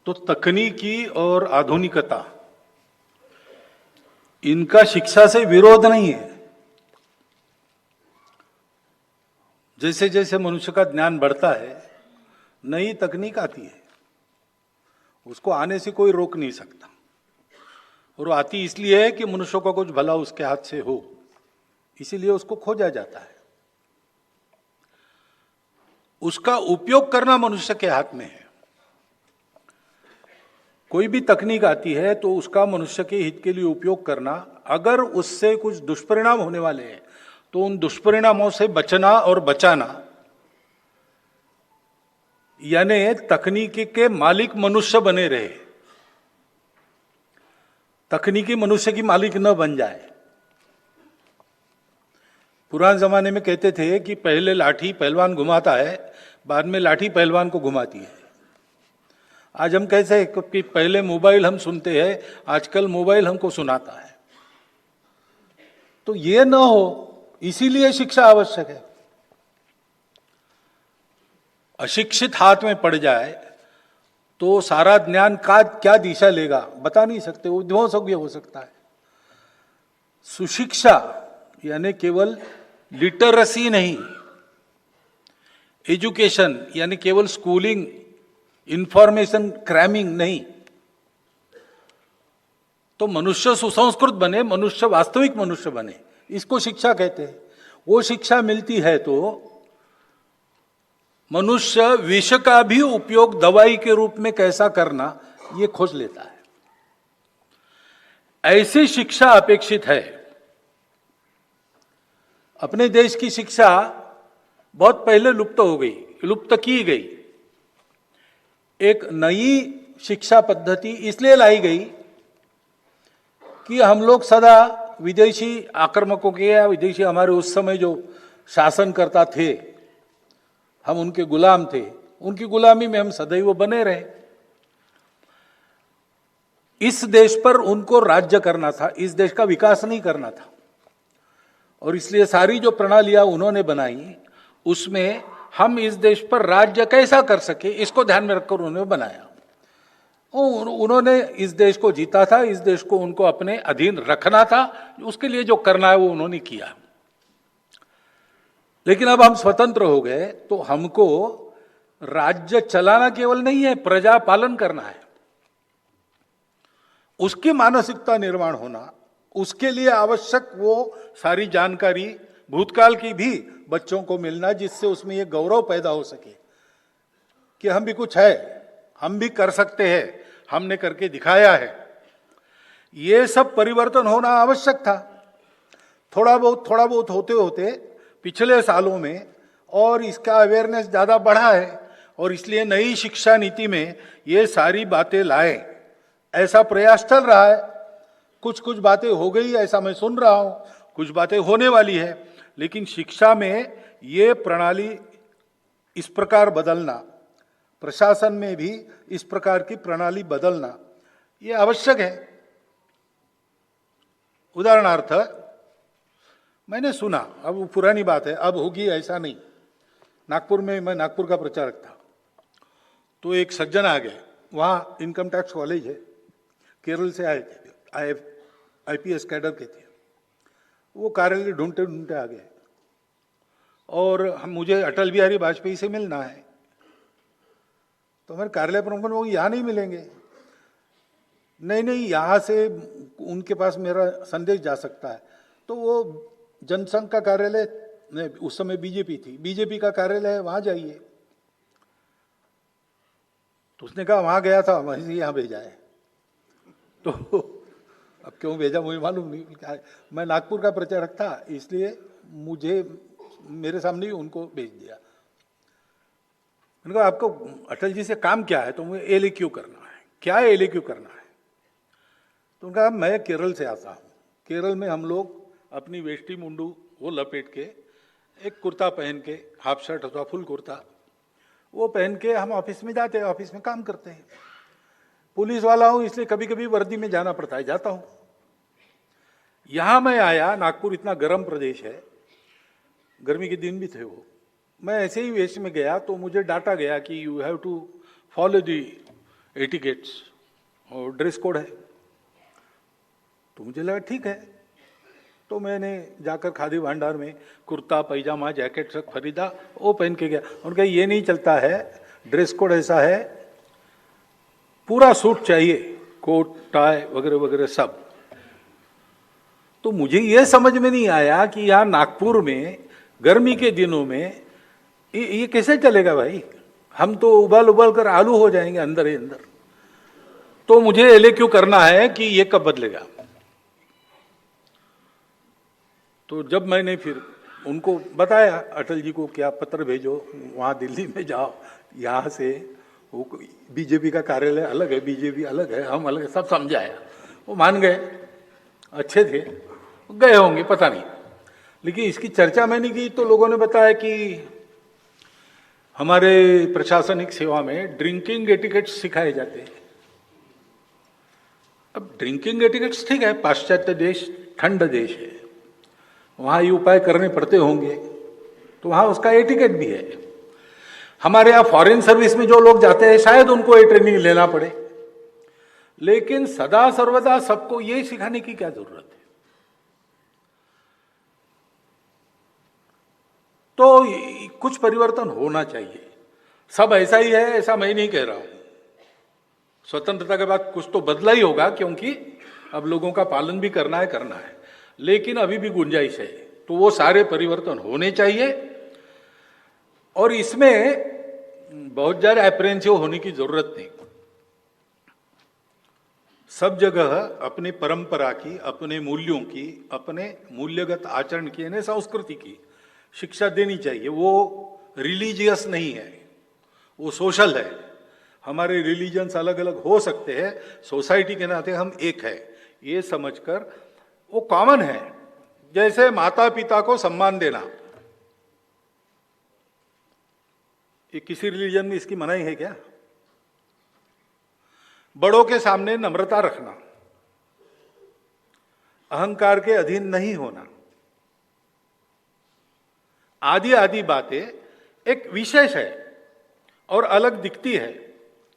तो तकनीकी और आधुनिकता, इनका शिक्षा से विरोध नहीं है। जैसे जैसे मनुष्य का ज्ञान बढ़ता है, नई तकनीक आती है, उसको आने से कोई रोक नहीं सकता। और वो आती इसलिए है कि मनुष्य का कुछ भला उसके हाथ से हो, इसीलिए उसको खोजा जाता है। उसका उपयोग करना मनुष्य के हाथ में है। कोई भी तकनीक आती है तो उसका मनुष्य के हित के लिए उपयोग करना, अगर उससे कुछ दुष्परिणाम होने वाले हैं तो उन दुष्परिणामों से बचना और बचाना, यानी तकनीकी के मालिक मनुष्य बने रहे, तकनीकी मनुष्य की मालिक न बन जाए। पुराने जमाने में कहते थे कि पहले लाठी पहलवान घुमाता है, बाद में लाठी पहलवान को घुमाती है। आज हम कैसे हैं कि पहले मोबाइल हम सुनते हैं, आजकल मोबाइल हमको सुनाता है। तो ये न हो, इसीलिए शिक्षा आवश्यक है। अशिक्षित हाथ में पड़ जाए तो सारा ज्ञान का क्या दिशा लेगा बता नहीं सकते, वो ध्वंसक भी हो सकता है। सुशिक्षा यानी केवल लिटरेसी नहीं, एजुकेशन यानी केवल स्कूलिंग, इंफॉर्मेशन क्रैमिंग नहीं, तो मनुष्य सुसंस्कृत बने, मनुष्य वास्तविक मनुष्य बने, इसको शिक्षा कहते हैं। वो शिक्षा मिलती है तो मनुष्य विष का भी उपयोग दवाई के रूप में कैसा करना ये खोज लेता है। ऐसी शिक्षा अपेक्षित है। अपने देश की शिक्षा बहुत पहले लुप्त हो गई, लुप्त की गई। एक नई शिक्षा पद्धति इसलिए लाई गई कि हम लोग सदा विदेशी आक्रमकों के या विदेशी हमारे उस समय जो शासनकर्ता थे, हम उनके गुलाम थे, उनकी गुलामी में हम सदैव बने रहे। इस देश पर उनको राज्य करना था, इस देश का विकास नहीं करना था। और इसलिए सारी जो प्रणालियां उन्होंने बनाई, उसमें हम इस देश पर राज्य कैसा कर सके इसको ध्यान में रखकर उन्होंने बनाया। उन्होंने इस देश को जीता था, इस देश को उनको अपने अधीन रखना था, उसके लिए जो करना है वो उन्होंने किया। लेकिन अब हम स्वतंत्र हो गए तो हमको राज्य चलाना केवल नहीं है, प्रजा पालन करना है। उसकी मानसिकता निर्माण होना, उसके लिए आवश्यक वो सारी जानकारी भूतकाल की भी बच्चों को मिलना, जिससे उसमें ये गौरव पैदा हो सके कि हम भी कुछ है, हम भी कर सकते हैं, हमने करके दिखाया है। ये सब परिवर्तन होना आवश्यक था। थोड़ा बहुत होते होते पिछले सालों में और इसका अवेयरनेस ज़्यादा बढ़ा है, और इसलिए नई शिक्षा नीति में ये सारी बातें लाए, ऐसा प्रयास चल रहा है। कुछ कुछ बातें हो गई ऐसा मैं सुन रहा हूं, कुछ बातें होने वाली है। लेकिन शिक्षा में ये प्रणाली इस प्रकार बदलना, प्रशासन में भी इस प्रकार की प्रणाली बदलना ये आवश्यक है। उदाहरणार्थ मैंने सुना, अब वो पुरानी बात है, अब होगी ऐसा नहीं। नागपुर में, मैं नागपुर का प्रचारक था, तो एक सज्जन आ गए, वहाँ इनकम टैक्स कॉलेज है, केरल से आए थे, आईपीएस कैडर के थे। वो कार्यालय ढूंढते ढूंढते आ गए और हम, मुझे अटल बिहारी वाजपेयी से मिलना है। तो मेरे कार्यालय प्रमुख वो यहाँ नहीं मिलेंगे। नहीं, यहाँ से उनके पास मेरा संदेश जा सकता है। तो वो जनसंघ का कार्यालय, नहीं उस समय बीजेपी थी, बीजेपी का कार्यालय है, वहां जाइए। तो उसने कहा वहां गया था, वहीं से यहाँ भेजा है। तो अब क्यों भेजा मुझे मालूम नहीं, मैं नागपुर का प्रचारक था इसलिए मुझे मेरे सामने ही उनको भेज दिया। मैंने कहा आपको अटल जी से काम क्या है? तो मुझे एलएक्यू करना है। क्या एलएक्यू करना है? तो उनका कहा मैं केरल से आता हूँ, केरल में हम लोग अपनी वेष्टी मुंडू वो लपेट के, एक कुर्ता पहन के, हाफ शर्ट अथवा फुल कुर्ता वो पहन के हम ऑफिस में जाते हैं, ऑफिस में काम करते हैं। पुलिस वाला हूँ इसलिए कभी कभी वर्दी में जाना पड़ता है, जाता हूँ। यहां मैं आया, नागपुर इतना गर्म प्रदेश है, गर्मी के दिन भी थे वो, मैं ऐसे ही वेश में गया तो मुझे डांटा गया कि you have to follow the etiquettes और ड्रेस कोड है। तो मुझे लगा ठीक है, तो मैंने जाकर खादी भंडार में कुर्ता पैजामा जैकेट सब खरीदा, वो पहन के गया। उनका ये नहीं चलता है, ड्रेस कोड ऐसा है, पूरा सूट चाहिए, कोट टाई वगैरह वगैरह सब। तो मुझे ये समझ में नहीं आया कि यहाँ नागपुर में गर्मी के दिनों में ये कैसे चलेगा भाई, हम तो उबाल उबाल कर आलू हो जाएंगे अंदर ही अंदर। तो मुझे एले क्यों करना है कि ये कब बदलेगा। तो जब मैंने फिर उनको बताया, अटल जी को क्या पत्र भेजो, वहाँ दिल्ली में जाओ, यहाँ से वो बीजेपी का कार्यालय अलग है, बीजेपी अलग है, हम अलग है, सब समझाया। वो मान गए, अच्छे थे, गए होंगे पता नहीं। लेकिन इसकी चर्चा मैंने की तो लोगों ने बताया कि हमारे प्रशासनिक सेवा में ड्रिंकिंग एटिकेट्स सिखाए जाते हैं। अब ड्रिंकिंग एटिकेट्स ठीक है, पाश्चात्य देश, ठंड देश है, वहाँ ये उपाय करने पड़ते होंगे, तो वहाँ उसका एटिकेट भी है। हमारे यहाँ फॉरेन सर्विस में जो लोग जाते हैं शायद उनको ये ट्रेनिंग लेना पड़े, लेकिन सदा सर्वदा सबको ये सिखाने की क्या जरूरत है। तो कुछ परिवर्तन होना चाहिए। सब ऐसा ही है ऐसा मैं नहीं कह रहा हूं, स्वतंत्रता के बाद कुछ तो बदला ही होगा, क्योंकि अब लोगों का पालन भी करना है, लेकिन अभी भी गुंजाइश है। तो वो सारे परिवर्तन होने चाहिए और इसमें बहुत ज्यादा अप्रेंसिव होने की जरूरत नहीं। सब जगह अपनी परंपरा की, अपने मूल्यों की, अपने मूल्यगत आचरण की, यानी संस्कृति की शिक्षा देनी चाहिए। वो रिलीजियस नहीं है, वो सोशल है। हमारे रिलीजन्स अलग अलग हो सकते हैं, सोसाइटी के नाते हम एक है, ये समझकर वो कॉमन है। जैसे माता पिता को सम्मान देना, ये किसी रिलीजन में इसकी मनाही है क्या? बड़ों के सामने नम्रता रखना, अहंकार के अधीन नहीं होना, आदि आदि बातें एक विशेष है और अलग दिखती है।